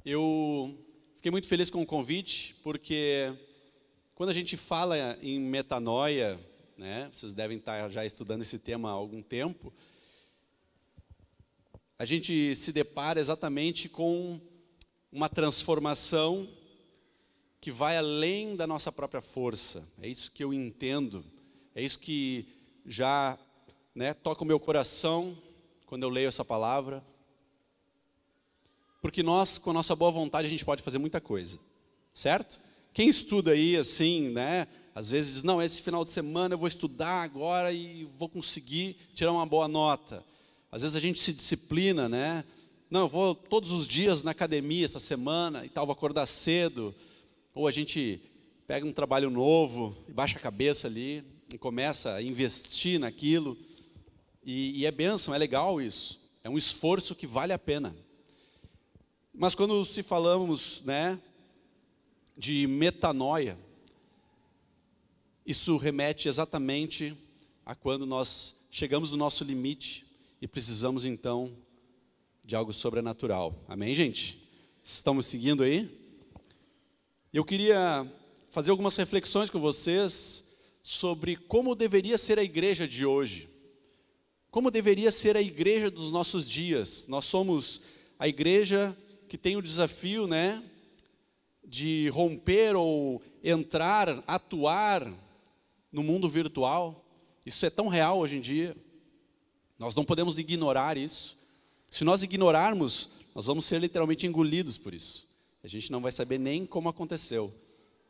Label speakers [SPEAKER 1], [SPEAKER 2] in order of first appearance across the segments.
[SPEAKER 1] Eu fiquei muito feliz com o convite, porque quando a gente fala em metanoia, né, vocês devem estar já estudando esse tema há algum tempo, a gente se depara exatamente com uma transformação que vai além da nossa própria força. É isso que eu entendo, é isso que já, né, toca o meu coração quando eu leio essa palavra. Porque nós, com a nossa boa vontade, a gente pode fazer muita coisa, certo? Quem estuda aí assim, né, às vezes diz, não, esse final de semana eu vou estudar agora e vou conseguir tirar uma boa nota. Às vezes a gente se disciplina, né? Não, eu vou todos os dias na academia essa semana e tal, vou acordar cedo. Ou a gente pega um trabalho novo e baixa a cabeça ali e começa a investir naquilo. E é bênção, é legal isso. É um esforço que vale a pena. Mas quando se falamos, né, de metanoia, isso remete exatamente a quando nós chegamos no nosso limite e precisamos então de algo sobrenatural. Amém, gente? Estamos seguindo aí? Eu queria fazer algumas reflexões com vocês sobre como deveria ser a igreja de hoje. Como deveria ser a igreja dos nossos dias. Nós somos a igreja que tem o desafio, né, de romper ou entrar, atuar no mundo virtual. Isso é tão real hoje em dia. Nós não podemos ignorar isso. Se nós ignorarmos, nós vamos ser literalmente engolidos por isso. A gente não vai saber nem como aconteceu.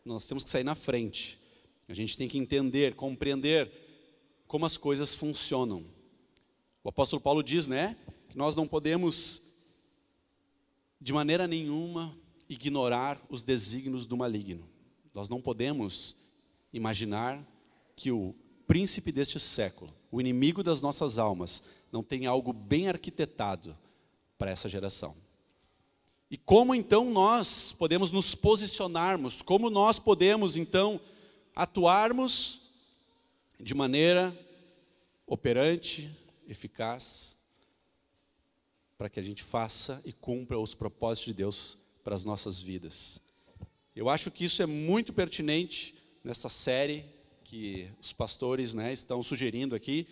[SPEAKER 1] Nós temos que sair na frente. A gente tem que entender, compreender como as coisas funcionam. O apóstolo Paulo diz, né, que nós não podemos de maneira nenhuma ignorar os desígnios do maligno. Nós não podemos imaginar que o príncipe deste século, o inimigo das nossas almas, não tem algo bem arquitetado para essa geração. E como então nós podemos nos posicionarmos, como nós podemos então atuarmos de maneira operante, eficaz, para que a gente faça e cumpra os propósitos de Deus para as nossas vidas. Eu acho que isso é muito pertinente nessa série que os pastores, né, estão sugerindo aqui.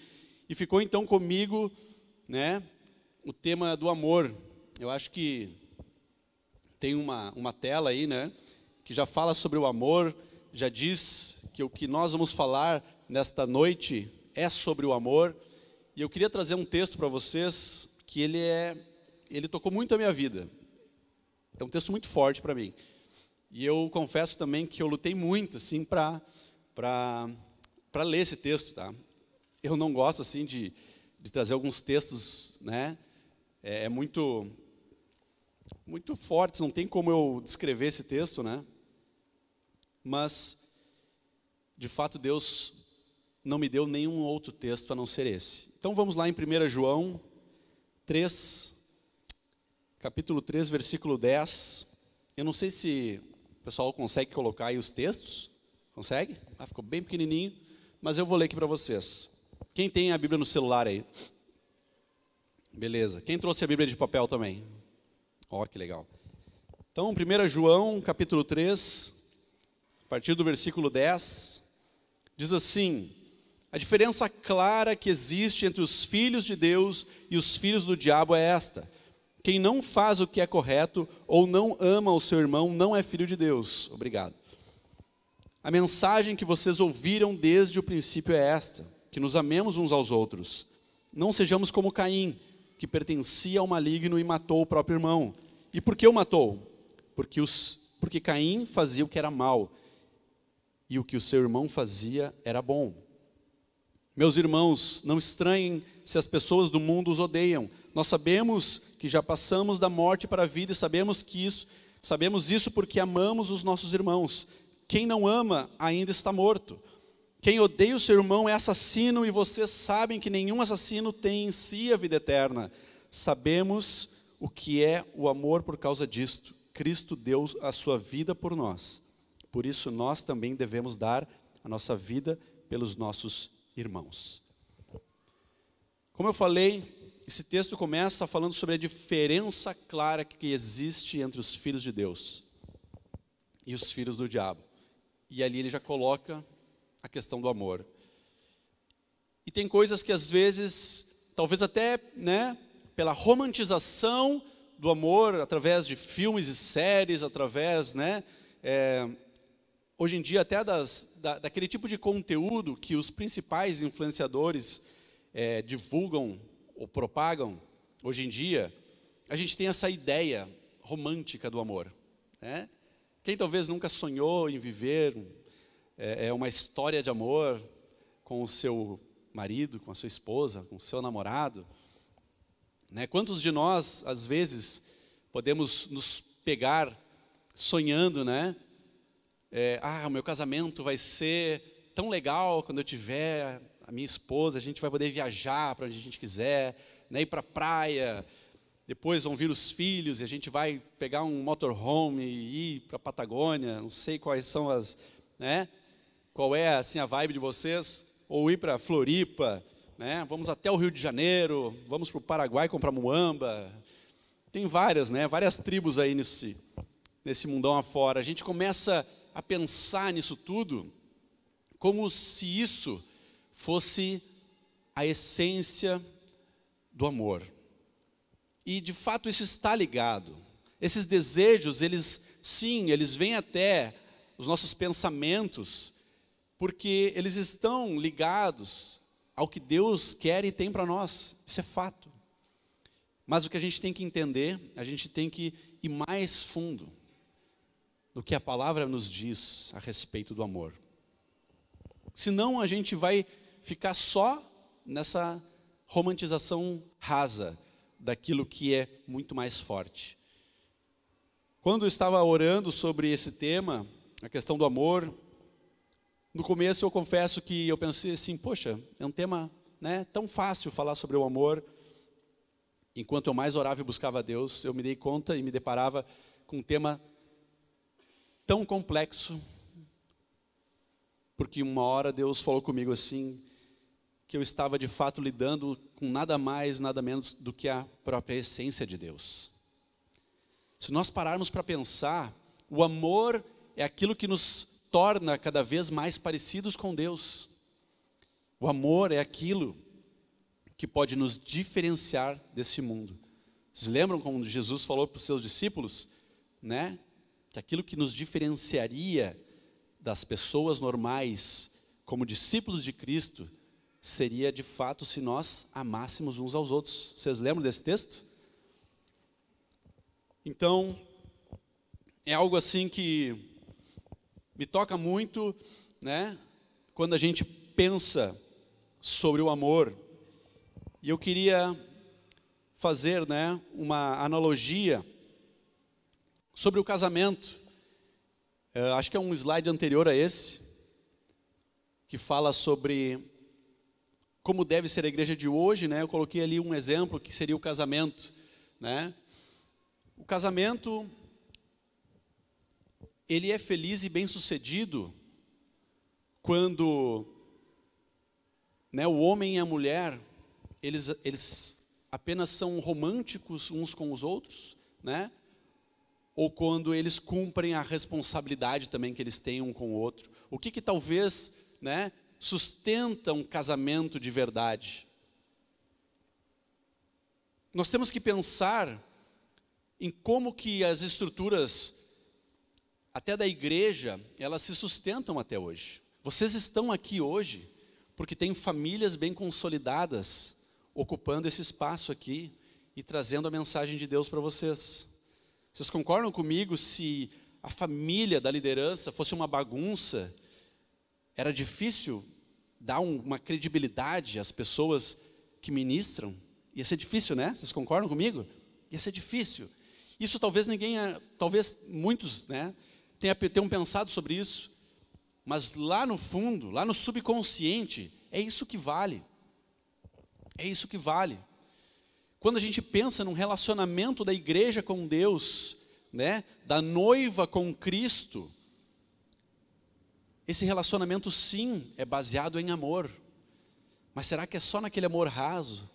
[SPEAKER 1] E ficou então comigo, né, o tema do amor. Eu acho que tem uma tela aí, né, que já fala sobre o amor, já diz que o que nós vamos falar nesta noite é sobre o amor. E eu queria trazer um texto para vocês que ele tocou muito a minha vida. É um texto muito forte para mim. E eu confesso também que eu lutei muito assim para ler esse texto, tá? Eu não gosto assim de trazer alguns textos, né? Muito fortes, não tem como eu descrever esse texto, né? Mas de fato Deus não me deu nenhum outro texto a não ser esse. Então vamos lá em 1 João 3, capítulo 3, versículo 10. Eu não sei se o pessoal consegue colocar aí os textos. Consegue? Ficou bem pequenininho, mas eu vou ler aqui para vocês. Quem tem a Bíblia no celular aí? Beleza. Quem trouxe a Bíblia de papel também? Ó, que legal. Então, 1 João, capítulo 3, a partir do versículo 10, diz assim: a diferença clara que existe entre os filhos de Deus e os filhos do diabo é esta: quem não faz o que é correto ou não ama o seu irmão não é filho de Deus. Obrigado. A mensagem que vocês ouviram desde o princípio é esta: que nos amemos uns aos outros. Não sejamos como Caim, que pertencia ao maligno e matou o próprio irmão. E por que o matou? Porque Caim fazia o que era mal, e o que o seu irmão fazia era bom. Meus irmãos, não estranhem se as pessoas do mundo os odeiam. Nós sabemos que já passamos da morte para a vida e sabemos isso porque amamos os nossos irmãos. Quem não ama ainda está morto. Quem odeia o seu irmão é assassino, e vocês sabem que nenhum assassino tem em si a vida eterna. Sabemos o que é o amor por causa disto. Cristo deu a sua vida por nós. Por isso nós também devemos dar a nossa vida pelos nossos irmãos. Como eu falei, esse texto começa falando sobre a diferença clara que existe entre os filhos de Deus e os filhos do diabo. E ali ele já coloca a questão do amor. E tem coisas que às vezes, talvez até, né, pela romantização do amor, através de filmes e séries, através, né, hoje em dia até daquele tipo de conteúdo que os principais influenciadores divulgam ou propagam, hoje em dia, a gente tem essa ideia romântica do amor, né? Quem talvez nunca sonhou em viver uma história de amor com o seu marido, com a sua esposa, com o seu namorado, né? Quantos de nós, às vezes, podemos nos pegar sonhando, né? O meu casamento vai ser tão legal quando eu tiver a minha esposa, a gente vai poder viajar para onde a gente quiser, né, ir para a praia, depois vão vir os filhos e a gente vai pegar um motorhome e ir para a Patagônia, não sei quais são né, qual é assim, a vibe de vocês, ou ir para Floripa, né, vamos até o Rio de Janeiro, vamos para o Paraguai comprar muamba, tem várias, né, várias tribos aí nesse mundão afora. A gente começa a pensar nisso tudo como se isso fosse a essência do amor. E, de fato, isso está ligado. Esses desejos, eles vêm até os nossos pensamentos, porque eles estão ligados ao que Deus quer e tem para nós. Isso é fato. Mas o que a gente tem que entender, a gente tem que ir mais fundo do que a palavra nos diz a respeito do amor. Senão a gente vai ficar só nessa romantização rasa daquilo que é muito mais forte. Quando eu estava orando sobre esse tema, a questão do amor, no começo eu confesso que eu pensei assim, poxa, é um tema, né, tão fácil falar sobre o amor. Enquanto eu mais orava e buscava a Deus, eu me dei conta e me deparava com um tema tão complexo, porque uma hora Deus falou comigo assim, que eu estava de fato lidando com nada mais, nada menos do que a própria essência de Deus. Se nós pararmos para pensar, o amor é aquilo que nos torna cada vez mais parecidos com Deus. O amor é aquilo que pode nos diferenciar desse mundo. Vocês lembram como Jesus falou para os seus discípulos, né? Que aquilo que nos diferenciaria das pessoas normais como discípulos de Cristo seria de fato se nós amássemos uns aos outros. Vocês lembram desse texto? Então, é algo assim que me toca muito, né? Quando a gente pensa sobre o amor. E eu queria fazer, né, uma analogia sobre o casamento. Acho que é um slide anterior a esse, que fala sobre como deve ser a igreja de hoje, né? Eu coloquei ali um exemplo que seria o casamento, né? O casamento, ele é feliz e bem-sucedido quando, né, o homem e a mulher, eles apenas são românticos uns com os outros, né? Ou quando eles cumprem a responsabilidade também que eles têm um com o outro. O que talvez, né, sustenta um casamento de verdade? Nós temos que pensar em como que as estruturas, até da igreja, elas se sustentam até hoje. Vocês estão aqui hoje porque tem famílias bem consolidadas ocupando esse espaço aqui e trazendo a mensagem de Deus para vocês. Vocês concordam comigo, se a família da liderança fosse uma bagunça, era difícil dar uma credibilidade às pessoas que ministram? Ia ser difícil, né? Vocês concordam comigo? Ia ser difícil. Isso talvez talvez muitos, né, tenham pensado sobre isso, mas lá no fundo, lá no subconsciente, é isso que vale. É isso que vale. Quando a gente pensa num relacionamento da igreja com Deus, né, da noiva com Cristo, esse relacionamento sim é baseado em amor. Mas será que é só naquele amor raso?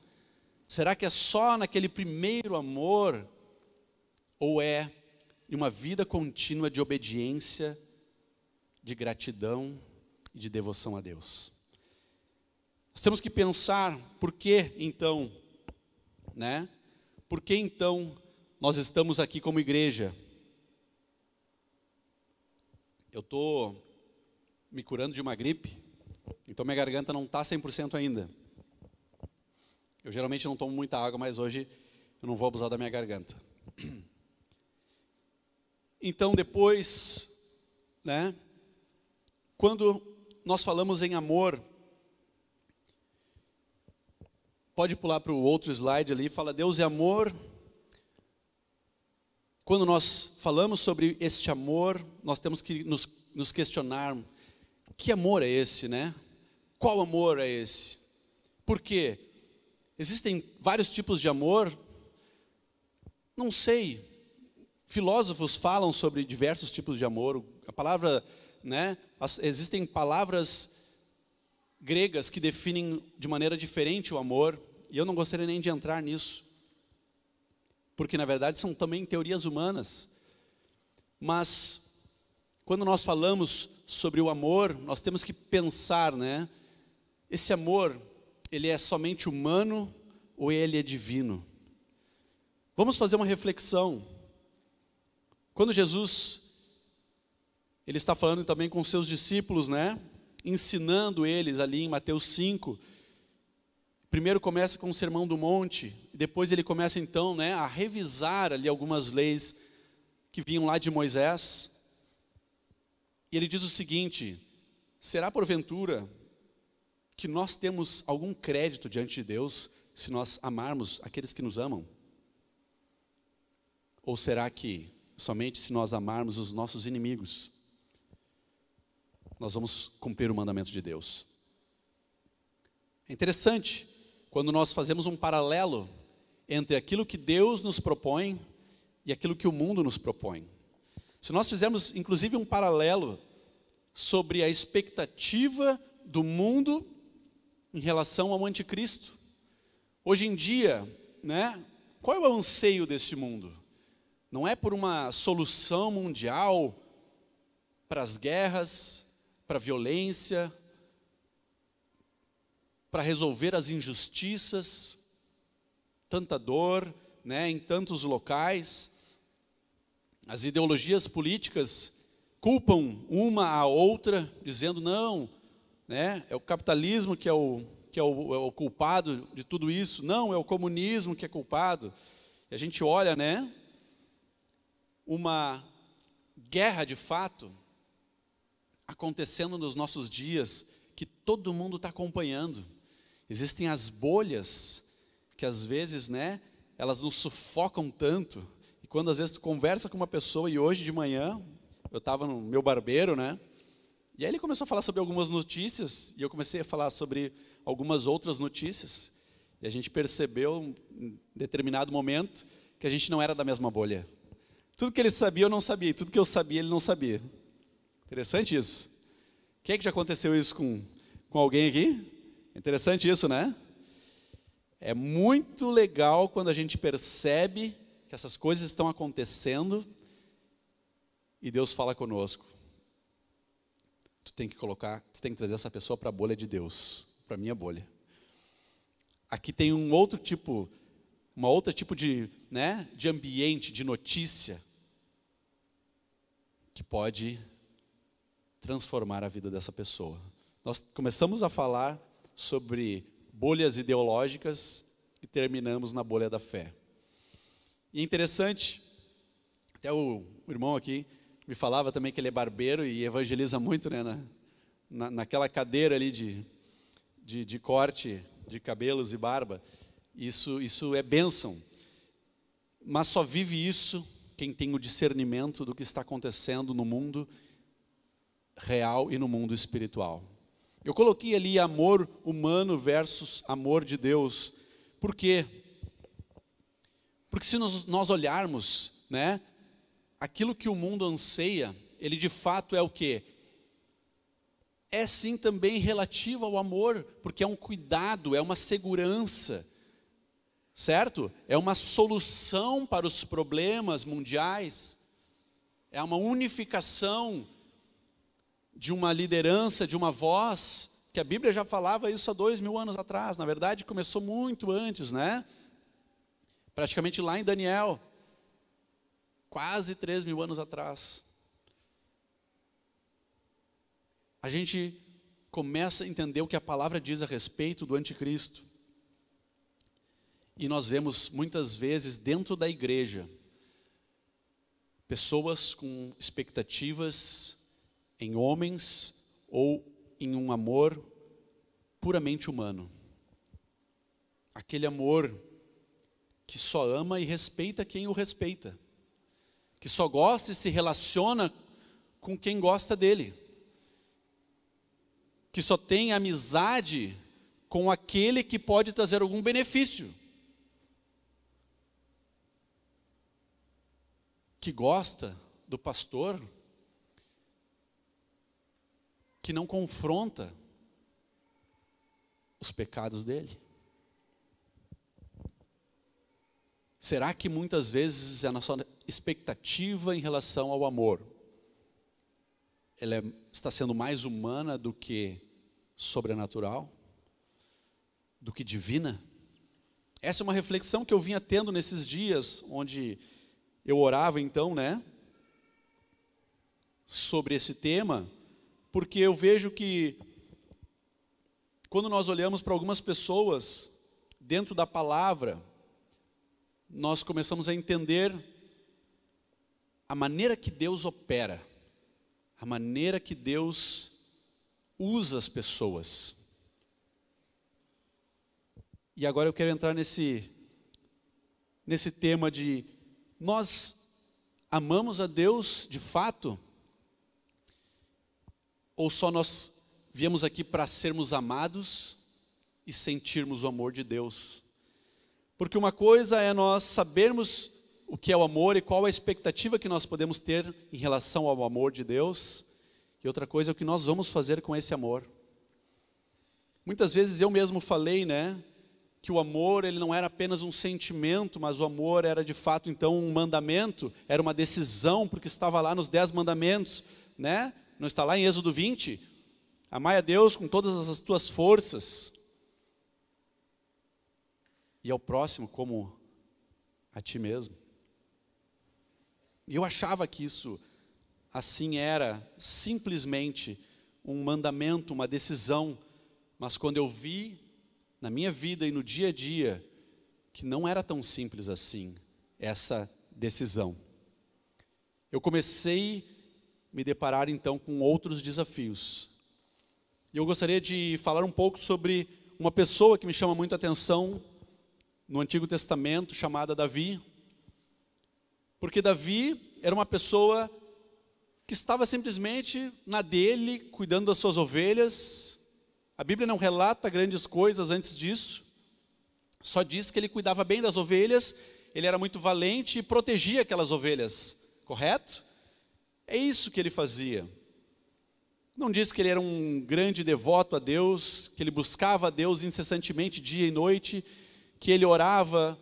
[SPEAKER 1] Será que é só naquele primeiro amor? Ou é uma vida contínua de obediência, de gratidão e de devoção a Deus? Nós temos que pensar por que então, né? Por que então nós estamos aqui como igreja? Eu estou me curando de uma gripe, então minha garganta não está 100% ainda. Eu geralmente não tomo muita água, mas hoje eu não vou abusar da minha garganta. Então depois, né, quando nós falamos em amor, pode pular para o outro slide ali, fala Deus é amor. Quando nós falamos sobre este amor, nós temos que nos questionar, que amor é esse, né? Qual amor é esse? Por quê? Existem vários tipos de amor? Não sei. Filósofos falam sobre diversos tipos de amor. A palavra, né? Existem palavras gregas que definem de maneira diferente o amor. E eu não gostaria nem de entrar nisso. Porque, na verdade, são também teorias humanas. Mas, quando nós falamos sobre o amor, nós temos que pensar, né? Esse amor, ele é somente humano ou ele é divino? Vamos fazer uma reflexão. Quando Jesus, ele está falando também com os seus discípulos, né? Ensinando eles ali em Mateus 5. Primeiro começa com o Sermão do Monte, depois ele começa então, né, a revisar ali algumas leis que vinham lá de Moisés. E ele diz o seguinte: será porventura que nós temos algum crédito diante de Deus se nós amarmos aqueles que nos amam? Ou será que somente se nós amarmos os nossos inimigos, nós vamos cumprir o mandamento de Deus? É interessante quando nós fazemos um paralelo entre aquilo que Deus nos propõe e aquilo que o mundo nos propõe. Se nós fizermos, inclusive, um paralelo sobre a expectativa do mundo em relação ao anticristo. Hoje em dia, né, qual é o anseio deste mundo? Não é por uma solução mundial para as guerras, para a violência, para resolver as injustiças, tanta dor, né, em tantos locais. As ideologias políticas culpam uma a outra, dizendo não, né, é o capitalismo que é o culpado de tudo isso. Não, é o comunismo que é culpado. E a gente olha, né, uma guerra de fato acontecendo nos nossos dias, que todo mundo está acompanhando. Existem as bolhas que às vezes, né, elas nos sufocam tanto. E quando às vezes tu conversa com uma pessoa, e hoje de manhã eu estava no meu barbeiro, né, e aí ele começou a falar sobre algumas notícias, e eu comecei a falar sobre algumas outras notícias, e a gente percebeu em determinado momento que a gente não era da mesma bolha. Tudo que ele sabia eu não sabia, e tudo que eu sabia ele não sabia. Interessante isso. Quem é que já aconteceu isso com alguém aqui? Interessante isso, né? É muito legal quando a gente percebe que essas coisas estão acontecendo e Deus fala conosco. Tu tem que trazer essa pessoa para a bolha de Deus, para a minha bolha. Aqui tem uma outra tipo de, né, de ambiente, de notícia, que pode transformar a vida dessa pessoa. Nós começamos a falar sobre bolhas ideológicas e terminamos na bolha da fé. E é interessante, até o irmão aqui me falava também que ele é barbeiro e evangeliza muito, né, naquela cadeira ali de corte de cabelos e barba. Isso é bênção. Mas só vive isso quem tem o discernimento do que está acontecendo no mundo real e no mundo espiritual. Eu coloquei ali amor humano versus amor de Deus. Por quê? Porque se nós olharmos, né, aquilo que o mundo anseia, ele de fato é o quê? É sim também relativo ao amor, porque é um cuidado, é uma segurança. certo? É uma solução para os problemas mundiais, é uma unificação de uma liderança, de uma voz, que a Bíblia já falava isso há 2000 anos atrás, na verdade começou muito antes, né? Praticamente lá em Daniel, quase 3.000 anos atrás. A gente começa a entender o que a palavra diz a respeito do anticristo. E nós vemos muitas vezes dentro da igreja, pessoas com expectativas em homens ou em um amor puramente humano. Aquele amor que só ama e respeita quem o respeita. Que só gosta e se relaciona com quem gosta dele. Que só tem amizade com aquele que pode trazer algum benefício. Que gosta do pastor que não confronta os pecados dele. Será que muitas vezes a nossa expectativa em relação ao amor, ela está sendo mais humana do que sobrenatural? Do que divina? Essa é uma reflexão que eu vinha tendo nesses dias, onde eu orava então, né, sobre esse tema, porque eu vejo que quando nós olhamos para algumas pessoas dentro da palavra, nós começamos a entender a maneira que Deus opera, a maneira que Deus usa as pessoas. E agora eu quero entrar nesse tema de nós amamos a Deus de fato? Ou só nós viemos aqui para sermos amados e sentirmos o amor de Deus? Porque uma coisa é nós sabermos o que é o amor e qual a expectativa que nós podemos ter em relação ao amor de Deus, e outra coisa é o que nós vamos fazer com esse amor. Muitas vezes eu mesmo falei, né, que o amor ele não era apenas um sentimento, mas o amor era de fato então um mandamento, era uma decisão, porque estava lá nos 10 mandamentos, né? Não está lá em Êxodo 20? Amai a Deus com todas as tuas forças, e ao próximo como a ti mesmo. E eu achava que isso assim era simplesmente um mandamento, uma decisão, mas quando eu vi na minha vida e no dia a dia, que não era tão simples assim, essa decisão. Eu comecei a me deparar então com outros desafios. E eu gostaria de falar um pouco sobre uma pessoa que me chama muito a atenção no Antigo Testamento, chamada Davi. Porque Davi era uma pessoa que estava simplesmente na dele, cuidando das suas ovelhas. A Bíblia não relata grandes coisas antes disso, só diz que ele cuidava bem das ovelhas, ele era muito valente e protegia aquelas ovelhas, correto? É isso que ele fazia. Não diz que ele era um grande devoto a Deus, que ele buscava a Deus incessantemente, dia e noite, que ele orava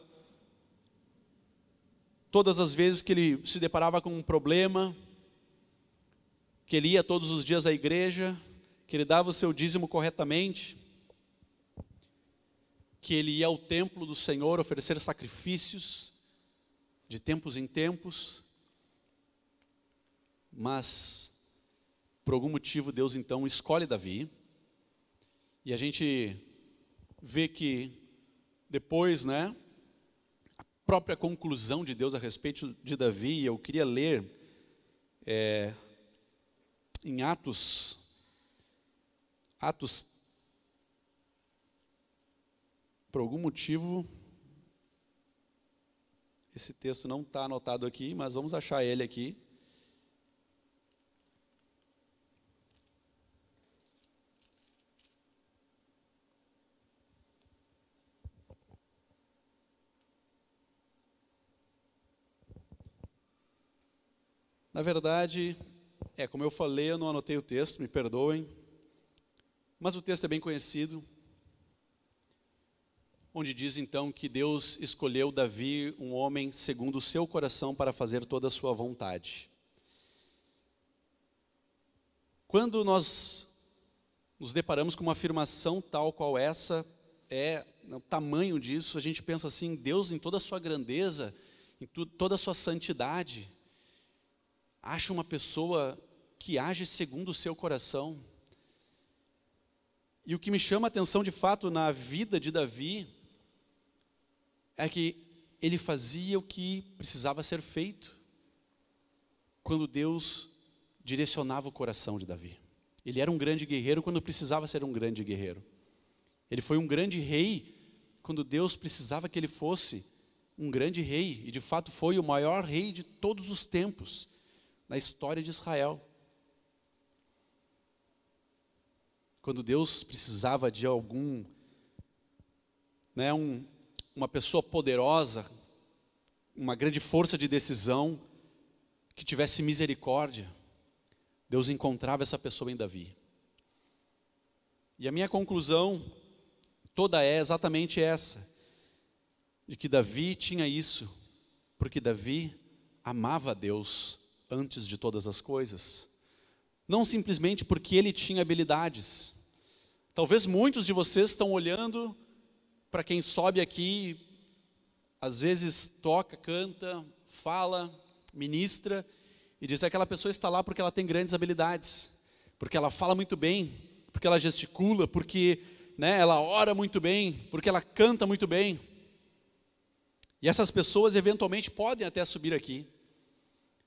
[SPEAKER 1] todas as vezes que ele se deparava com um problema, que ele ia todos os dias à igreja, que ele dava o seu dízimo corretamente, que ele ia ao templo do Senhor oferecer sacrifícios, de tempos em tempos, mas, por algum motivo, Deus então escolhe Davi, e a gente vê que depois, né, a própria conclusão de Deus a respeito de Davi, eu queria ler em Atos, por algum motivo, esse texto não está anotado aqui, mas vamos achar ele aqui. Na verdade, como eu falei, eu não anotei o texto, me perdoem, mas o texto é bem conhecido, onde diz então que Deus escolheu Davi, um homem segundo o seu coração, para fazer toda a sua vontade. Quando nós nos deparamos com uma afirmação tal qual essa, o tamanho disso, a gente pensa assim, Deus em toda a sua grandeza, em toda a sua santidade, acha uma pessoa que age segundo o seu coração. E o que me chama a atenção de fato na vida de Davi, é que ele fazia o que precisava ser feito, quando Deus direcionava o coração de Davi. Ele era um grande guerreiro quando precisava ser um grande guerreiro. Ele foi um grande rei quando Deus precisava que ele fosse um grande rei, e de fato foi o maior rei de todos os tempos, na história de Israel. Quando Deus precisava de algum, uma pessoa poderosa, uma grande força de decisão, que tivesse misericórdia, Deus encontrava essa pessoa em Davi. E a minha conclusão toda é exatamente essa, de que Davi tinha isso, porque Davi amava a Deus antes de todas as coisas. Não simplesmente porque ele tinha habilidades. Talvez muitos de vocês estão olhando para quem sobe aqui, às vezes toca, canta, fala, ministra, e diz que aquela pessoa está lá porque ela tem grandes habilidades, porque ela fala muito bem, porque ela gesticula, porque ela ora muito bem, porque ela canta muito bem. E essas pessoas eventualmente podem até subir aqui,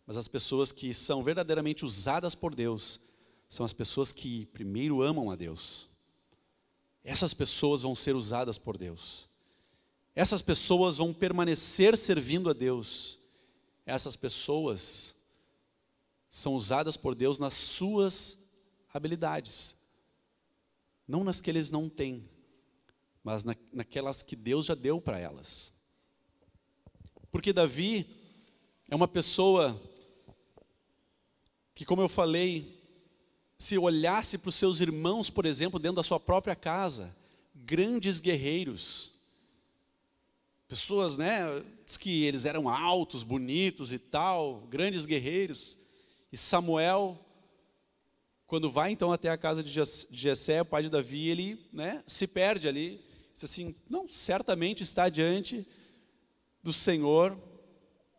[SPEAKER 1] mas as pessoas que são verdadeiramente usadas por Deus, são as pessoas que primeiro amam a Deus. Essas pessoas vão ser usadas por Deus. Essas pessoas vão permanecer servindo a Deus. Essas pessoas são usadas por Deus nas suas habilidades. Não nas que eles não têm, mas naquelas que Deus já deu para elas. Porque Davi é uma pessoa que, como eu falei, se olhasse para os seus irmãos, por exemplo, dentro da sua própria casa, grandes guerreiros, pessoas, diz que eles eram altos, bonitos e tal, grandes guerreiros, e Samuel, quando vai então até a casa de Jessé, o pai de Davi, ele se perde ali, diz assim, não, certamente está diante do Senhor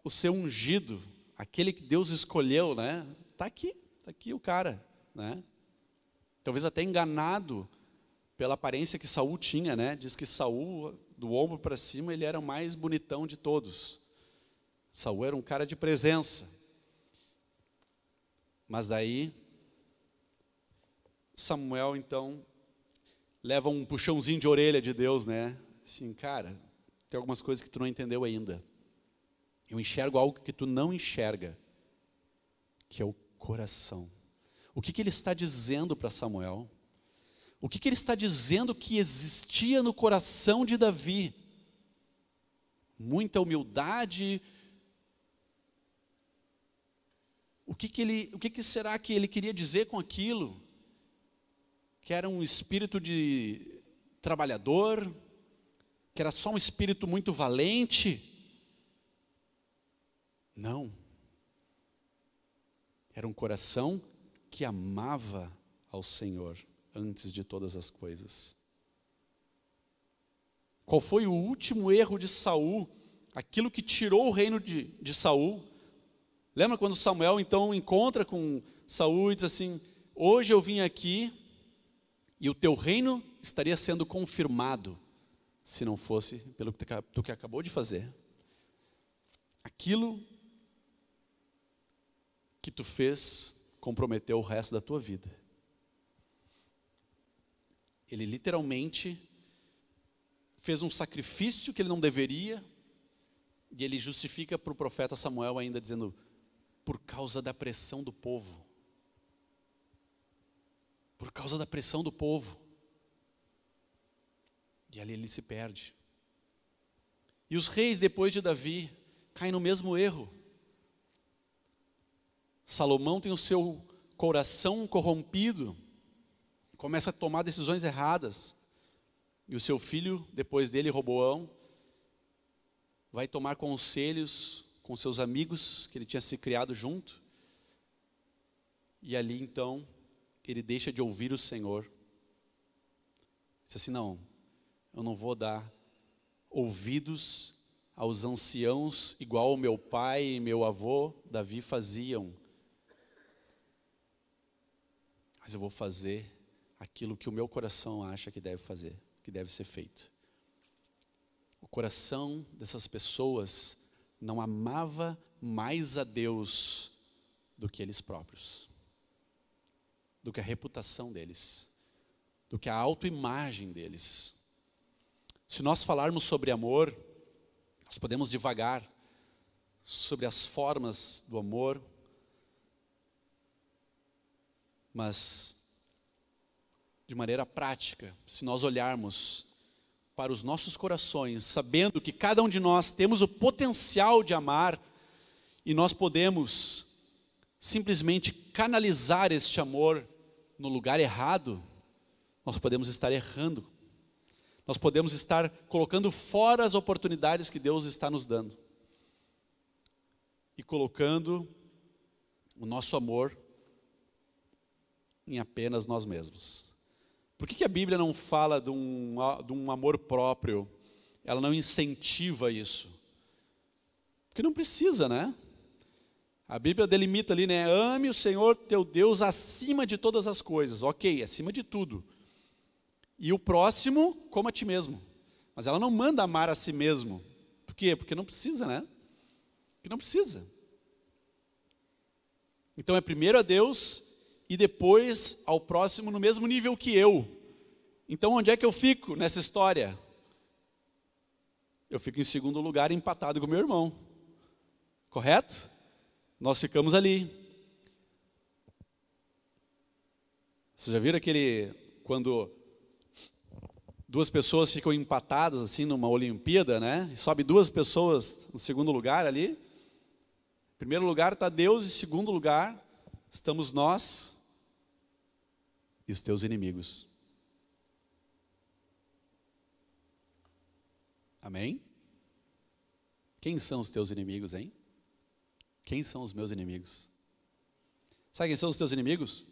[SPEAKER 1] o seu ungido, aquele que Deus escolheu, está aqui o cara, talvez até enganado pela aparência que Saul tinha, diz que Saul, do ombro para cima, ele era o mais bonitão de todos. Saul era um cara de presença. Mas daí, Samuel então leva um puxãozinho de orelha de Deus, assim, cara, tem algumas coisas que tu não entendeu ainda. Eu enxergo algo que tu não enxerga, que é o coração. O que ele está dizendo para Samuel? O que ele está dizendo que existia no coração de Davi? Muita humildade. O que será que ele queria dizer com aquilo? Que era um espírito de trabalhador? Que era só um espírito muito valente? Não. Era um coração que amava ao Senhor antes de todas as coisas. Qual foi o último erro de Saul? Aquilo que tirou o reino de Saul. Lembra quando Samuel então encontra com Saul e diz assim, hoje eu vim aqui e o teu reino estaria sendo confirmado, se não fosse pelo que tu acabou de fazer. Aquilo que tu fez comprometeu o resto da tua vida. Ele literalmente fez um sacrifício que ele não deveria, e ele justifica para o profeta Samuel ainda dizendo, por causa da pressão do povo. Por causa da pressão do povo. E ali ele se perde. E os reis depois de Davi caem no mesmo erro. Salomão tem o seu coração corrompido, começa a tomar decisões erradas, E o seu filho, depois dele, Roboão, vai tomar conselhos com seus amigos, que ele tinha se criado junto. E ali, então, ele deixa de ouvir o Senhor. Diz assim, não, eu não vou dar ouvidos aos anciãos, igual o meu pai e meu avô, Davi, faziam. Mas eu vou fazer aquilo que o meu coração acha que deve fazer, que deve ser feito. O coração dessas pessoas não amava mais a Deus do que eles próprios, do que a reputação deles, do que a autoimagem deles. Se nós falarmos sobre amor, nós podemos divagar sobre as formas do amor, mas de maneira prática, se nós olharmos para os nossos corações, sabendo que cada um de nós temos o potencial de amar, e nós podemos simplesmente canalizar este amor no lugar errado, nós podemos estar errando. Nós podemos estar colocando fora as oportunidades que Deus está nos dando. E colocando o nosso amor em apenas nós mesmos. Por que a Bíblia não fala de um amor próprio? Ela não incentiva isso. Porque não precisa, né? A Bíblia delimita ali, né? Ame o Senhor teu Deus acima de todas as coisas. Ok, acima de tudo. E o próximo, como a ti mesmo. Mas ela não manda amar a si mesmo. Por quê? Porque não precisa, né? Porque não precisa. Então é primeiro a Deus e depois ao próximo no mesmo nível que eu. Então onde é que eu fico nessa história? Eu fico em segundo lugar empatado com meu irmão. Correto? Nós ficamos ali. Vocês já viram quando duas pessoas ficam empatadas assim numa Olimpíada, né? E sobe duas pessoas no segundo lugar ali. Em primeiro lugar está Deus, e em segundo lugar estamos nós e os teus inimigos. Amém? Quem são os teus inimigos, hein? Quem são os meus inimigos? Sabe quem são os teus inimigos?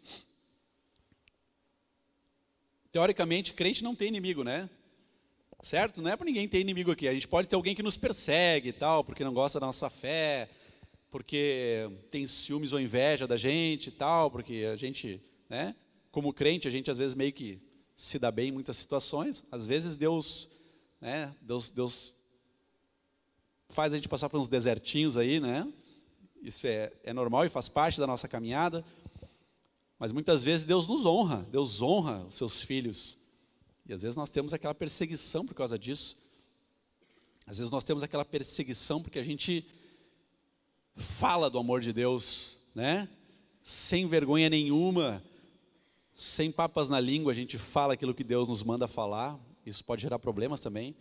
[SPEAKER 1] Teoricamente, crente não tem inimigo, né? Certo? Não é para ninguém ter inimigo aqui. A gente pode ter alguém que nos persegue e tal, porque não gosta da nossa fé, porque tem ciúmes ou inveja da gente e tal, porque a gente, né? Como crente, a gente às vezes meio que se dá bem em muitas situações. Às vezes Deus, né? Deus faz a gente passar por uns desertinhos aí, né? Isso é normal e faz parte da nossa caminhada. Mas muitas vezes Deus honra os seus filhos. E às vezes nós temos aquela perseguição por causa disso. Às vezes nós temos aquela perseguição porque a gente fala do amor de Deus, né? Sem vergonha nenhuma, sem papas na língua, a gente fala aquilo que Deus nos manda falar. Isso pode gerar problemas também.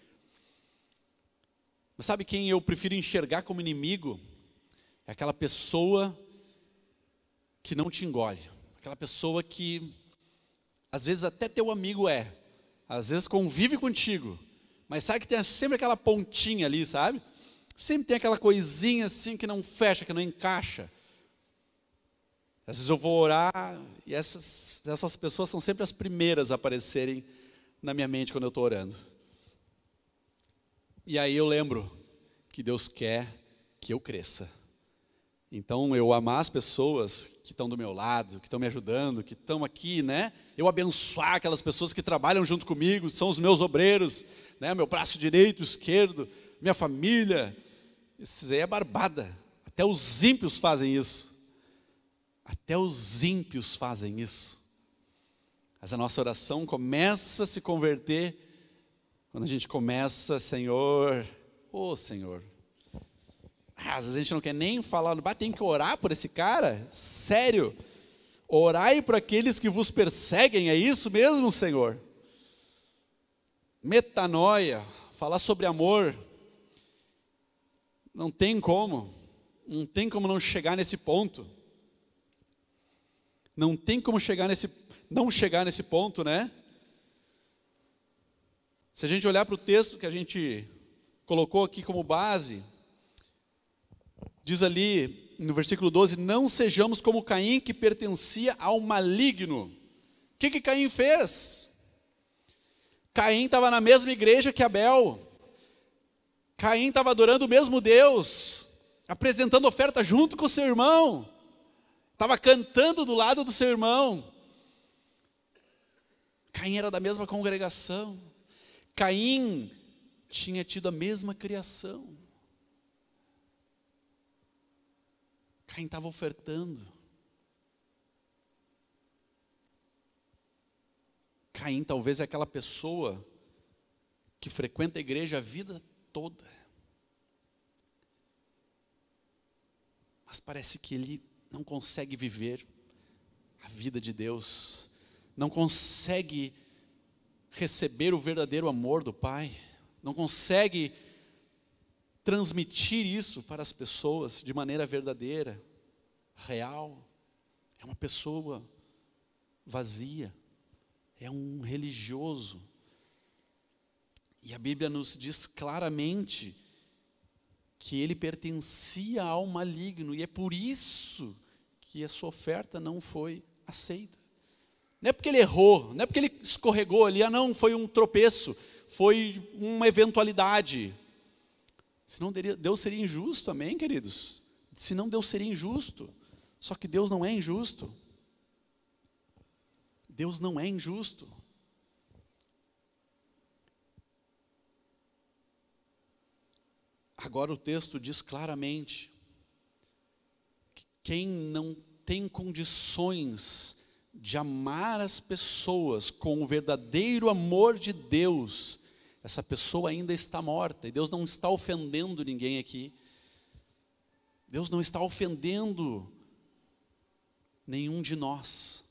[SPEAKER 1] Mas sabe quem eu prefiro enxergar como inimigo? É aquela pessoa que não te engole. Aquela pessoa que, às vezes até teu amigo às vezes convive contigo, mas sabe que tem sempre aquela pontinha ali, sabe? Sempre tem aquela coisinha assim que não fecha, que não encaixa. Às vezes eu vou orar e essas pessoas são sempre as primeiras a aparecerem na minha mente quando eu estou orando. E aí eu lembro que Deus quer que eu cresça. Então, eu amar as pessoas que estão do meu lado, que estão me ajudando, que estão aqui, né? Eu abençoar aquelas pessoas que trabalham junto comigo, são os meus obreiros, né? Meu braço direito, esquerdo, minha família. Isso aí é barbada. Até os ímpios fazem isso. Até os ímpios fazem isso. Mas a nossa oração começa a se converter quando a gente começa, Senhor, Senhor. Às vezes a gente não quer nem falar, tem que orar por esse cara? Sério? Orai por aqueles que vos perseguem, é isso mesmo, Senhor? Metanoia, falar sobre amor, não tem como não chegar nesse ponto. Não tem como não chegar nesse ponto, né? Se a gente olhar para o texto que a gente colocou aqui como base, diz ali no versículo 12, não sejamos como Caim, que pertencia ao maligno. O que Caim fez? Caim estava na mesma igreja que Abel. Caim estava adorando o mesmo Deus, apresentando oferta junto com o seu irmão, estava cantando do lado do seu irmão. Caim era da mesma congregação. Caim tinha tido a mesma criação. Caim estava ofertando. Caim talvez é aquela pessoa que frequenta a igreja a vida toda. Mas parece que ele não consegue viver a vida de Deus. Não consegue receber o verdadeiro amor do Pai. Não consegue transmitir isso para as pessoas de maneira verdadeira, real. É uma pessoa vazia. É um religioso. E a Bíblia nos diz claramente que ele pertencia ao maligno, e é por isso que a sua oferta não foi aceita. Não é porque ele errou, não é porque ele escorregou ali, não, foi um tropeço, foi uma eventualidade. Senão Deus seria injusto, amém, queridos? Senão Deus seria injusto. Só que Deus não é injusto. Deus não é injusto. Agora o texto diz claramente que quem não tem condições de amar as pessoas com o verdadeiro amor de Deus, essa pessoa ainda está morta. E Deus não está ofendendo ninguém aqui. Deus não está ofendendo nenhum de nós.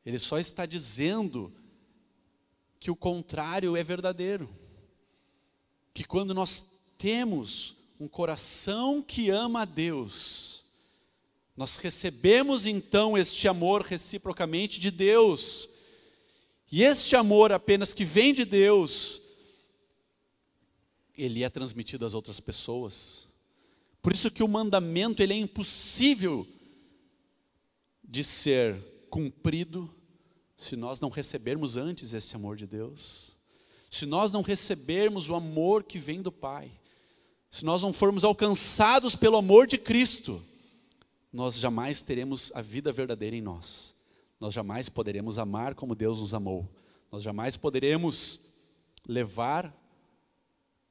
[SPEAKER 1] Ele só está dizendo que o contrário é verdadeiro. Que quando nós temos um coração que ama a Deus, nós recebemos então este amor reciprocamente de Deus. E este amor apenas que vem de Deus, ele é transmitido às outras pessoas. Por isso que o mandamento ele é impossível de ser cumprido se nós não recebermos antes esse amor de Deus. Se nós não recebermos o amor que vem do Pai, se nós não formos alcançados pelo amor de Cristo, nós jamais teremos a vida verdadeira em nós. Nós jamais poderemos amar como Deus nos amou. Nós jamais poderemos levar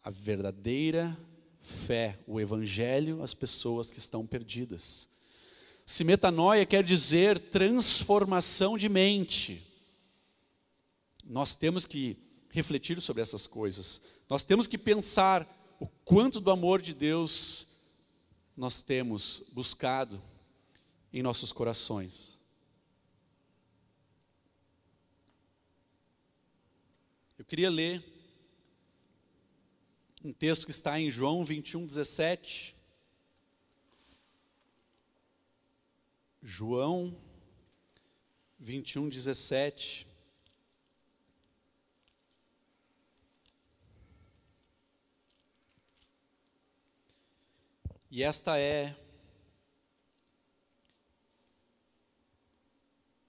[SPEAKER 1] a verdadeira fé, o Evangelho, às pessoas que estão perdidas. Se metanoia quer dizer transformação de mente, nós temos que refletir sobre essas coisas. Nós temos que pensar o quanto do amor de Deus nós temos buscado em nossos corações. Eu queria ler um texto que está em João 21:17. João 21:17. E esta é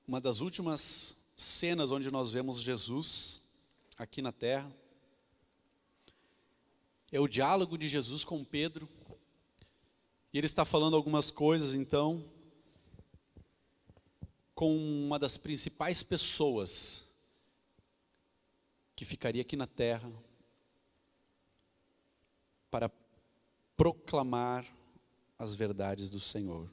[SPEAKER 1] uma das últimas cenas onde nós vemos Jesus aqui na terra. É o diálogo de Jesus com Pedro. E ele está falando algumas coisas, então, com uma das principais pessoas que ficaria aqui na terra para proclamar as verdades do Senhor.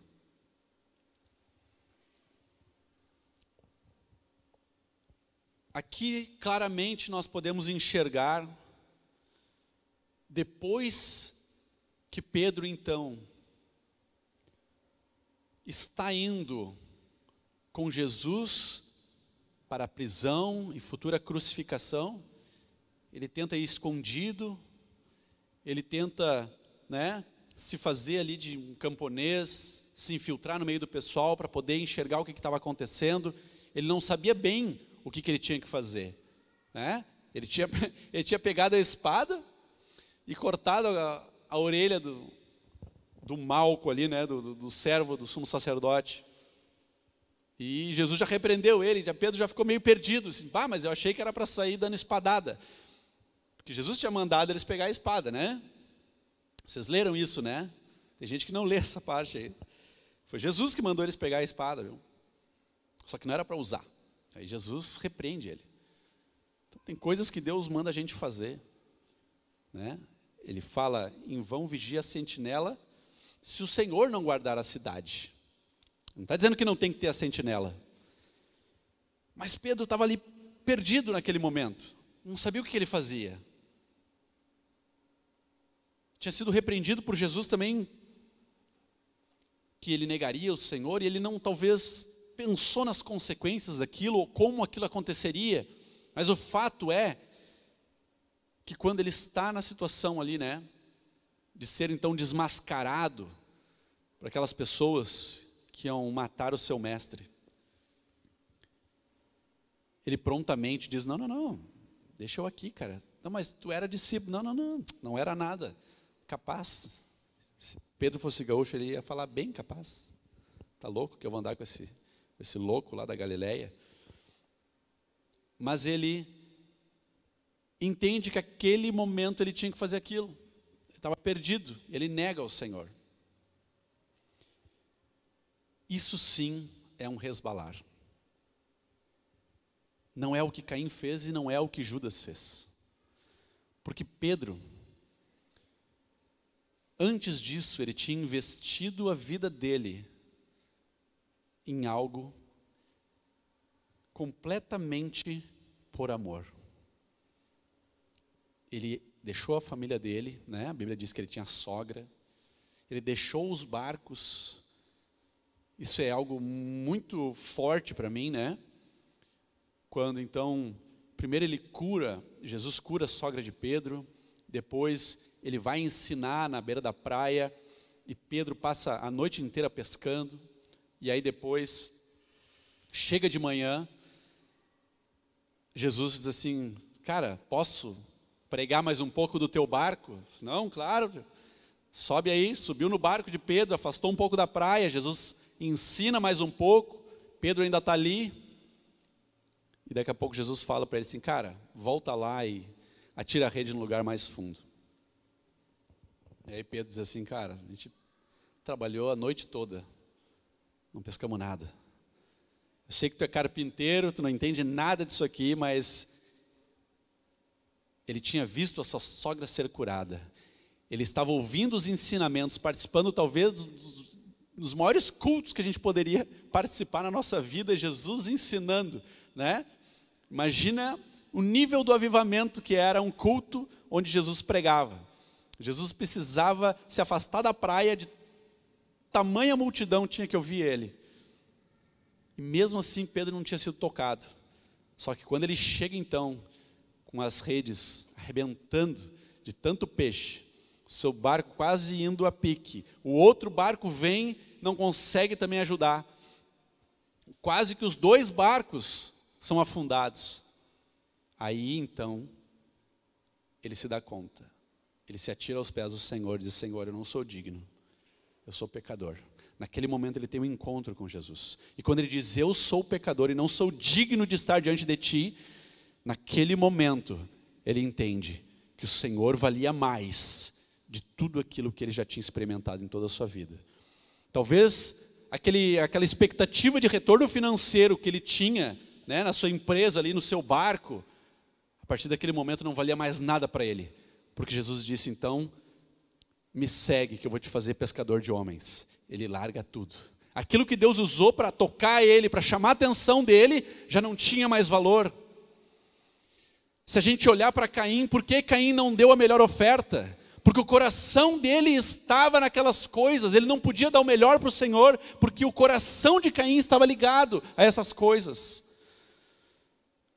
[SPEAKER 1] Aqui claramente nós podemos enxergar, depois que Pedro então está indo com Jesus para a prisão e futura crucificação, ele tenta ir escondido, ele tenta, se fazer ali de um camponês, se infiltrar no meio do pessoal para poder enxergar o que estava acontecendo. Ele não sabia bem o que ele tinha que fazer, Ele tinha pegado a espada e cortado a orelha do Malco ali, né, do servo do sumo sacerdote. E Jesus já repreendeu ele, Pedro já ficou meio perdido, assim, mas eu achei que era para sair dando espadada. Porque Jesus tinha mandado eles pegar a espada, né? Vocês leram isso, né? Tem gente que não lê essa parte aí. Foi Jesus que mandou eles pegar a espada, viu? Só que não era para usar. Aí Jesus repreende ele. Então, tem coisas que Deus manda a gente fazer, né? Ele fala, em vão vigia a sentinela, se o Senhor não guardar a cidade. Não está dizendo que não tem que ter a sentinela. Mas Pedro estava ali perdido naquele momento. Não sabia o que ele fazia. Tinha sido repreendido por Jesus também, que ele negaria o Senhor, e ele não talvez pensou nas consequências daquilo, ou como aquilo aconteceria. Mas o fato é que quando ele está na situação ali, né, de ser então desmascarado para aquelas pessoas que iam matar o seu mestre, ele prontamente diz, não, deixa eu aqui, cara. Não, mas tu era discípulo. Não era nada. Capaz. Se Pedro fosse gaúcho, ele ia falar bem capaz. Tá louco que eu vou andar com esse louco lá da Galileia? Mas ele entende que aquele momento ele tinha que fazer aquilo. Ele estava perdido, ele nega ao Senhor. Isso sim é um resbalar. Não é o que Caim fez e não é o que Judas fez. Porque Pedro, antes disso, ele tinha investido a vida dele em algo completamente por amor. Ele deixou a família dele, né? A Bíblia diz que ele tinha sogra. Ele deixou os barcos. Isso é algo muito forte para mim, né? Quando então, primeiro Jesus cura a sogra de Pedro, depois ele vai ensinar na beira da praia, e Pedro passa a noite inteira pescando, e aí depois, chega de manhã, Jesus diz assim, cara, posso pregar mais um pouco do teu barco? Não, claro, sobe aí, subiu no barco de Pedro, afastou um pouco da praia, Jesus ensina mais um pouco, Pedro ainda está ali, e daqui a pouco Jesus fala para ele assim, cara, volta lá e atira a rede no lugar mais fundo. E aí Pedro diz assim, cara, a gente trabalhou a noite toda, não pescamos nada. Eu sei que tu é carpinteiro, tu não entende nada disso aqui, mas ele tinha visto a sua sogra ser curada. Ele estava ouvindo os ensinamentos, participando talvez dos maiores cultos que a gente poderia participar na nossa vida, Jesus ensinando, né? Imagina o nível do avivamento que era um culto onde Jesus pregava. Jesus precisava se afastar da praia, de tamanha multidão tinha que ouvir ele. E mesmo assim Pedro não tinha sido tocado. Só que quando ele chega então, com as redes arrebentando de tanto peixe, o seu barco quase indo a pique, o outro barco vem, não consegue também ajudar. Quase que os dois barcos são afundados. Aí então, ele se dá conta. Ele se atira aos pés do Senhor e diz, Senhor, eu não sou digno, eu sou pecador. Naquele momento ele tem um encontro com Jesus. E quando ele diz, eu sou pecador e não sou digno de estar diante de ti, naquele momento ele entende que o Senhor valia mais de tudo aquilo que ele já tinha experimentado em toda a sua vida. Talvez aquela expectativa de retorno financeiro que ele tinha, né, na sua empresa ali, no seu barco, a partir daquele momento não valia mais nada para ele. Porque Jesus disse, então, me segue que eu vou te fazer pescador de homens. Ele larga tudo. Aquilo que Deus usou para tocar ele, para chamar a atenção dele, já não tinha mais valor. Se a gente olhar para Caim, por que Caim não deu a melhor oferta? Porque o coração dele estava naquelas coisas, ele não podia dar o melhor para o Senhor, porque o coração de Caim estava ligado a essas coisas.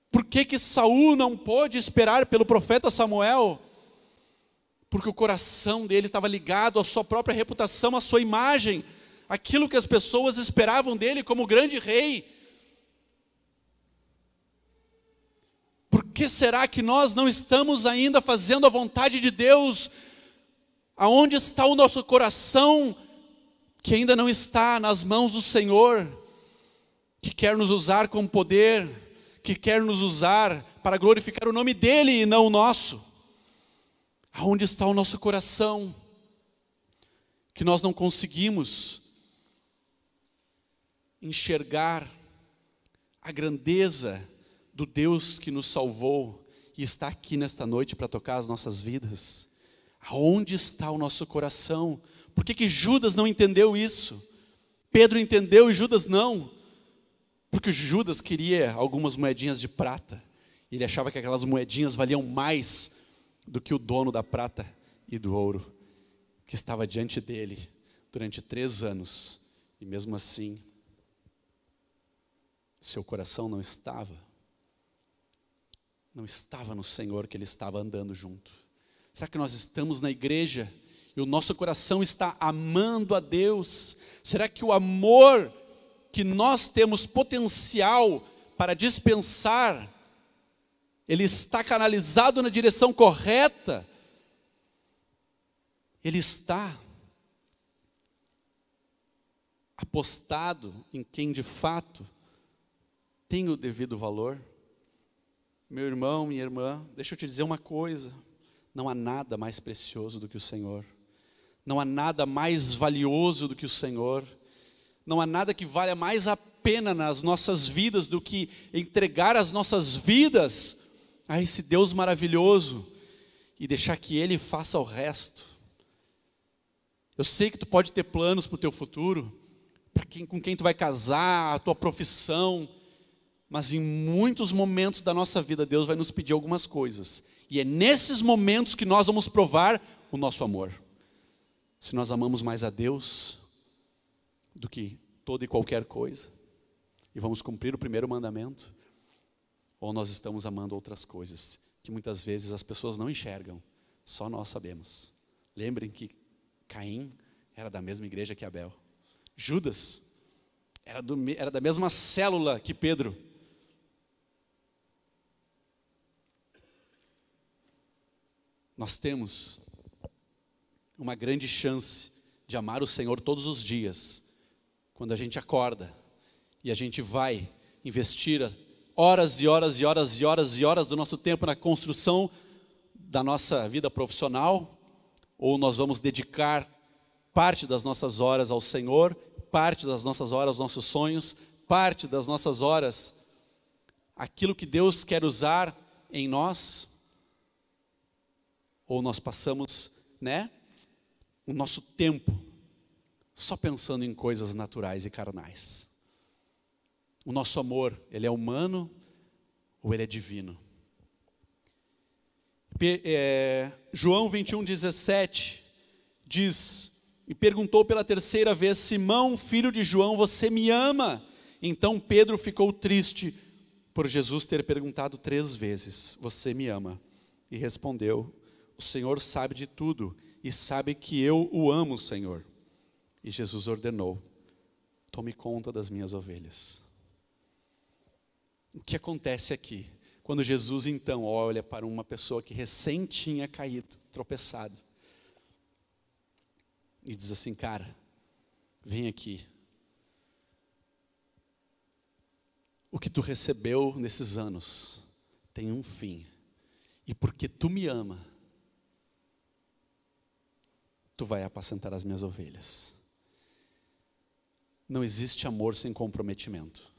[SPEAKER 1] Por que Saul não pôde esperar pelo profeta Samuel? Porque o coração dele estava ligado à sua própria reputação, à sua imagem, aquilo que as pessoas esperavam dele como grande rei. Por que que será que nós não estamos ainda fazendo a vontade de Deus? Aonde está o nosso coração que ainda não está nas mãos do Senhor, que quer nos usar com poder, que quer nos usar para glorificar o nome dEle e não o nosso? Aonde está o nosso coração, que nós não conseguimos enxergar a grandeza do Deus que nos salvou e está aqui nesta noite para tocar as nossas vidas? Aonde está o nosso coração? Por que Judas não entendeu isso? Pedro entendeu e Judas não. Porque Judas queria algumas moedinhas de prata. Ele achava que aquelas moedinhas valiam mais do que o dono da prata e do ouro, que estava diante dele durante 3 anos. E mesmo assim, seu coração não estava no Senhor, que ele estava andando junto. Será que nós estamos na igreja e o nosso coração está amando a Deus? Será que o amor que nós temos potencial para dispensar, ele está canalizado na direção correta? Ele está apostado em quem de fato tem o devido valor? Meu irmão, minha irmã, deixa eu te dizer uma coisa: não há nada mais precioso do que o Senhor. Não há nada mais valioso do que o Senhor. Não há nada que valha mais a pena nas nossas vidas do que entregar as nossas vidas a esse Deus maravilhoso e deixar que Ele faça o resto. Eu sei que tu pode ter planos para o teu futuro, com quem tu vai casar, a tua profissão, mas em muitos momentos da nossa vida Deus vai nos pedir algumas coisas. E é nesses momentos que nós vamos provar o nosso amor. Se nós amamos mais a Deus do que toda e qualquer coisa, e vamos cumprir o primeiro mandamento, ou nós estamos amando outras coisas, que muitas vezes as pessoas não enxergam, só nós sabemos. Lembrem que Caim era da mesma igreja que Abel. Judas era da mesma célula que Pedro. Nós temos uma grande chance de amar o Senhor todos os dias, quando a gente acorda e a gente vai investir horas e horas e horas e horas e horas do nosso tempo na construção da nossa vida profissional, ou nós vamos dedicar parte das nossas horas ao Senhor, parte das nossas horas aos nossos sonhos, parte das nossas horas àquilo que Deus quer usar em nós, ou nós passamos, o nosso tempo só pensando em coisas naturais e carnais. O nosso amor, ele é humano ou ele é divino? João 21:17 diz: e perguntou pela 3ª vez: Simão, filho de João, você me ama? Então Pedro ficou triste por Jesus ter perguntado 3 vezes: você me ama? E respondeu: o Senhor sabe de tudo e sabe que eu o amo, Senhor. E Jesus ordenou: tome conta das minhas ovelhas. O que acontece aqui? Quando Jesus então olha para uma pessoa que recém tinha caído, tropeçado, e diz assim: cara, vem aqui. O que tu recebeu nesses anos tem um fim. E porque tu me ama, tu vai apacentar as minhas ovelhas. Não existe amor sem comprometimento.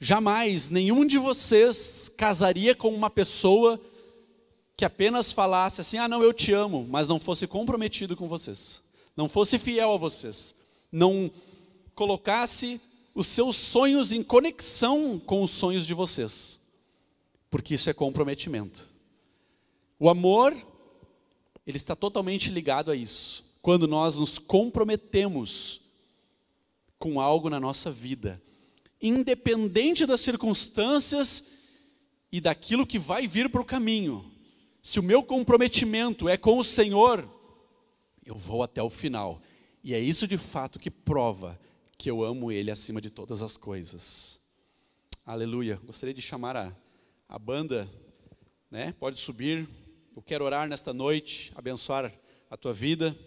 [SPEAKER 1] Jamais nenhum de vocês casaria com uma pessoa que apenas falasse assim: ah, não, eu te amo, mas não fosse comprometido com vocês, não fosse fiel a vocês, não colocasse os seus sonhos em conexão com os sonhos de vocês, porque isso é comprometimento. O amor, ele está totalmente ligado a isso. Quando nós nos comprometemos com algo na nossa vida, independente das circunstâncias e daquilo que vai vir para o caminho, se o meu comprometimento é com o Senhor, eu vou até o final. E é isso de fato que prova que eu amo Ele acima de todas as coisas. Aleluia. Gostaria de chamar a banda né? Pode subir. Eu quero orar nesta noite, abençoar a tua vida.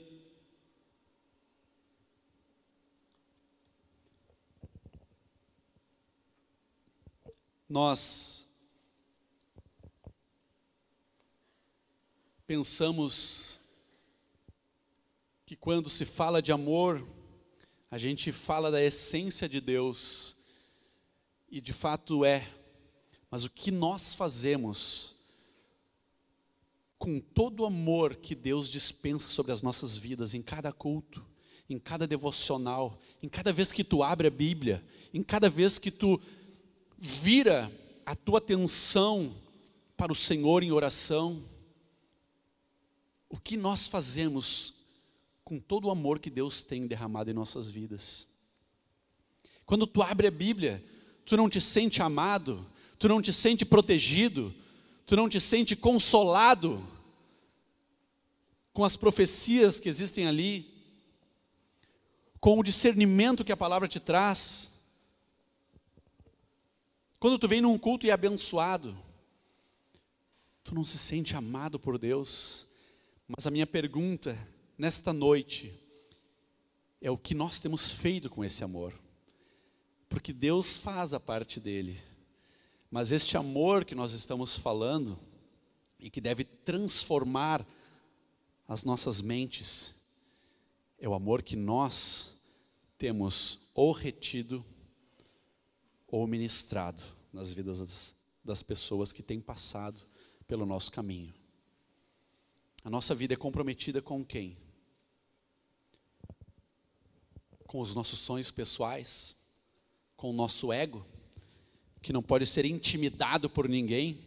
[SPEAKER 1] Nós pensamos que quando se fala de amor, a gente fala da essência de Deus, e de fato é, mas o que nós fazemos com todo o amor que Deus dispensa sobre as nossas vidas, em cada culto, em cada devocional, em cada vez que tu abre a Bíblia, em cada vez que tu vira a tua atenção para o Senhor em oração, o que nós fazemos com todo o amor que Deus tem derramado em nossas vidas. Quando tu abre a Bíblia, tu não te sente amado, tu não te sente protegido, tu não te sente consolado com as profecias que existem ali, com o discernimento que a palavra te traz. Quando tu vem num culto e é abençoado, tu não se sente amado por Deus. Mas a minha pergunta nesta noite é o que nós temos feito com esse amor. Porque Deus faz a parte dele. Mas este amor que nós estamos falando, e que deve transformar as nossas mentes, é o amor que nós temos ou retido ou ministrado nas vidas das pessoas que têm passado pelo nosso caminho. A nossa vida é comprometida com quem? Com os nossos sonhos pessoais, com o nosso ego, que não pode ser intimidado por ninguém,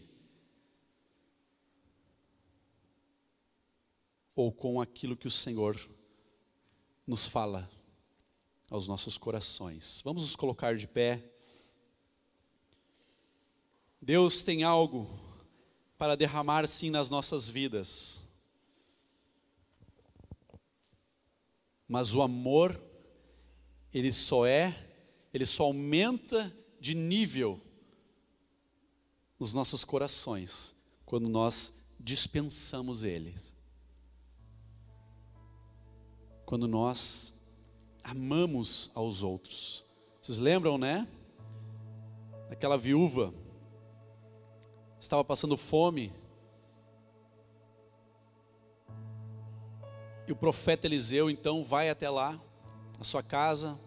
[SPEAKER 1] ou com aquilo que o Senhor nos fala aos nossos corações. Vamos nos colocar de pé. Deus tem algo para derramar sim nas nossas vidas. Mas o amor, ele só aumenta de nível nos nossos corações quando nós dispensamos ele. Quando nós amamos aos outros. Vocês lembram, né? Aquela viúva estava passando fome, e o profeta Eliseu então vai até lá, na sua casa,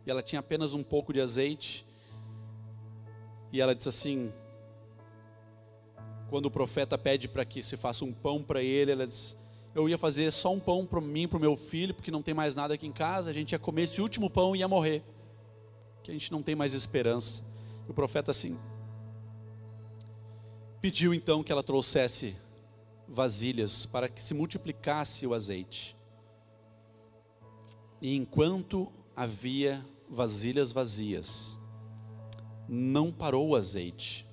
[SPEAKER 1] e ela tinha apenas um pouco de azeite, e ela diz assim, quando o profeta pede para que se faça um pão para ele, ela diz, eu ia fazer só um pão para mim, para o meu filho, porque não tem mais nada aqui em casa, a gente ia comer esse último pão e ia morrer, que a gente não tem mais esperança. E o profeta assim, pediu então que ela trouxesse vasilhas para que se multiplicasse o azeite. E enquanto havia vasilhas vazias, não parou o azeite.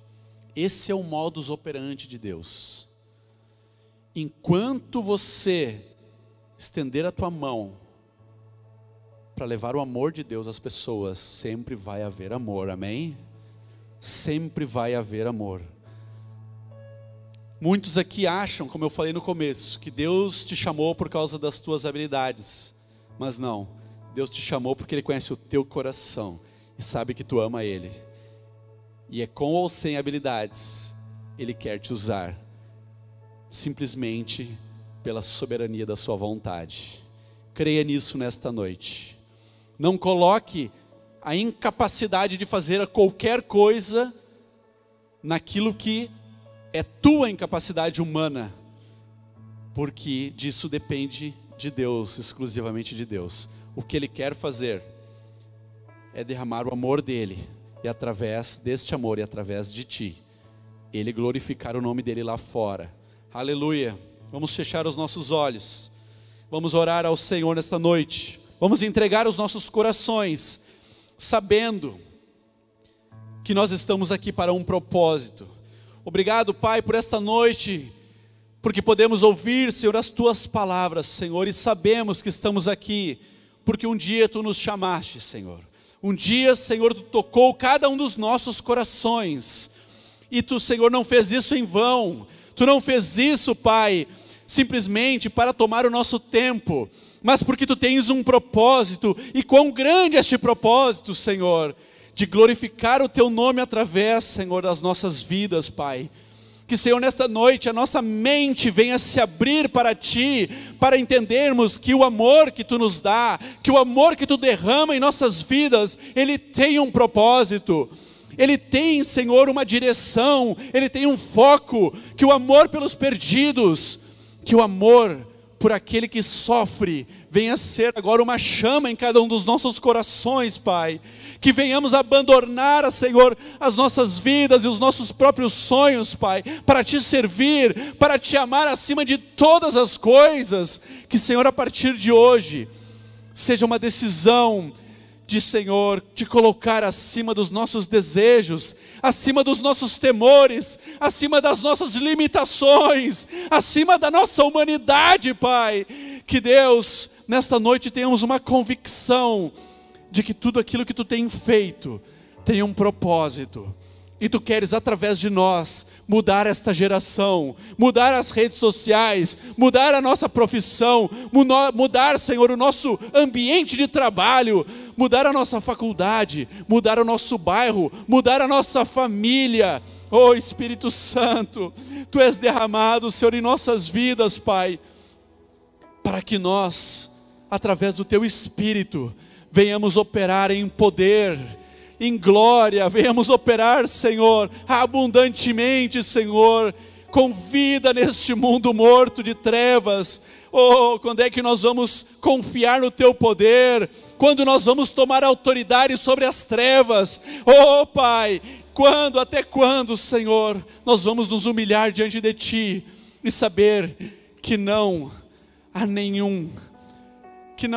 [SPEAKER 1] Esse é o modus operandi de Deus. Enquanto você estender a tua mão para levar o amor de Deus às pessoas, sempre vai haver amor, amém? Sempre vai haver amor. Muitos aqui acham, como eu falei no começo, que Deus te chamou por causa das tuas habilidades. Mas não, Deus te chamou porque Ele conhece o teu coração e sabe que tu ama Ele. E é com ou sem habilidades, Ele quer te usar, simplesmente pela soberania da sua vontade. Creia nisso nesta noite. Não coloque a incapacidade de fazer qualquer coisa naquilo que é tua incapacidade humana, porque disso depende de Deus, exclusivamente de Deus. O que Ele quer fazer é derramar o amor dEle, e através deste amor e através de ti, Ele glorificar o nome dEle lá fora. Aleluia. Vamos fechar os nossos olhos, vamos orar ao Senhor nesta noite, vamos entregar os nossos corações, sabendo que nós estamos aqui para um propósito. Obrigado, Pai, por esta noite, porque podemos ouvir, Senhor, as Tuas palavras, Senhor, e sabemos que estamos aqui, porque um dia Tu nos chamaste, Senhor. Um dia, Senhor, Tu tocou cada um dos nossos corações, E tu, Senhor, não fez isso em vão. Tu não fez isso, Pai, simplesmente para tomar o nosso tempo, mas porque tu tens um propósito. E quão grande é este propósito, Senhor, de glorificar o teu nome através, Senhor, das nossas vidas, Pai. Que, Senhor, nesta noite a nossa mente venha se abrir para Ti, para entendermos que o amor que Tu nos dá, que o amor que Tu derrama em nossas vidas, ele tem um propósito. Ele tem, Senhor, uma direção, ele tem um foco, que o amor pelos perdidos, que o amor por aquele que sofre, venha ser agora uma chama em cada um dos nossos corações, Pai. Que venhamos abandonar, Senhor, as nossas vidas e os nossos próprios sonhos, Pai, para Te servir, para Te amar acima de todas as coisas. Que, Senhor, a partir de hoje, seja uma decisão de, Senhor, Te colocar acima dos nossos desejos, acima dos nossos temores, acima das nossas limitações, acima da nossa humanidade, Pai. Que, Deus, nesta noite tenhamos uma convicção de que tudo aquilo que Tu tem feito tem um propósito. E Tu queres, através de nós, mudar esta geração, mudar as redes sociais, mudar a nossa profissão, mudar, Senhor, o nosso ambiente de trabalho, mudar a nossa faculdade, mudar o nosso bairro, mudar a nossa família. Oh, Espírito Santo, Tu és derramado, Senhor, em nossas vidas, Pai, para que nós, através do Teu Espírito, venhamos operar em poder, em glória, venhamos operar, Senhor, abundantemente, Senhor, com vida neste mundo morto de trevas. Oh, quando é que nós vamos confiar no Teu poder? Quando nós vamos tomar autoridade sobre as trevas? Oh, Pai, quando, até quando, Senhor, nós vamos nos humilhar diante de Ti e saber que não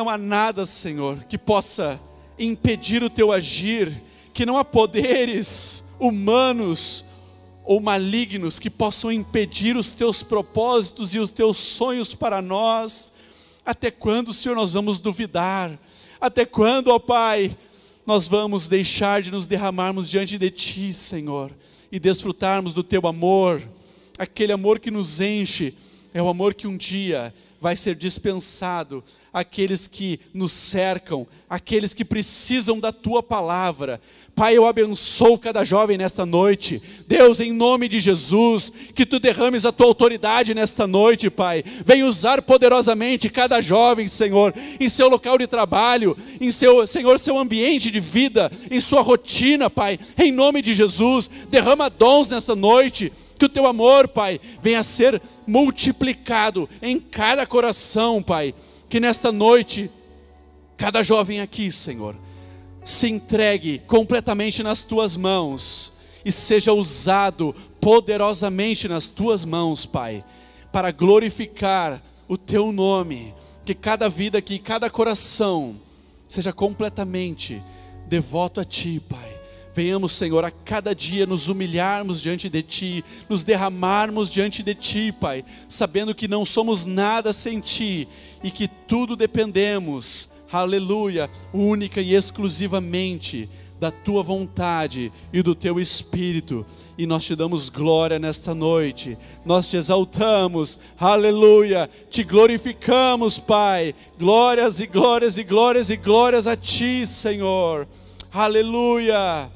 [SPEAKER 1] há nada, Senhor, que possa impedir o Teu agir, que não há poderes humanos ou malignos que possam impedir os Teus propósitos e os Teus sonhos para nós. Até quando, Senhor, nós vamos duvidar? Até quando, ó Pai, nós vamos deixar de nos derramarmos diante de Ti, Senhor, e desfrutarmos do Teu amor? Aquele amor que nos enche, é o amor que um dia vai ser dispensado àqueles que nos cercam, àqueles que precisam da Tua palavra. Pai, eu abençoo cada jovem nesta noite. Deus, em nome de Jesus, que Tu derrames a Tua autoridade nesta noite, Pai. Vem usar poderosamente cada jovem, Senhor, em seu local de trabalho, em seu, Senhor, seu ambiente de vida, em sua rotina, Pai. Em nome de Jesus, derrama dons nesta noite. Que o Teu amor, Pai, venha a ser multiplicado em cada coração, Pai. Que nesta noite, cada jovem aqui, Senhor, se entregue completamente nas Tuas mãos e seja usado poderosamente nas Tuas mãos, Pai, para glorificar o Teu nome. Que cada vida aqui, cada coração seja completamente devoto a Ti, Pai. Venhamos, Senhor, a cada dia nos humilharmos diante de Ti, nos derramarmos diante de Ti, Pai, sabendo que não somos nada sem Ti e que tudo dependemos, aleluia, única e exclusivamente da Tua vontade e do Teu Espírito. E nós Te damos glória nesta noite, nós Te exaltamos, aleluia, Te glorificamos, Pai. Glórias e glórias e glórias e glórias a Ti, Senhor, aleluia.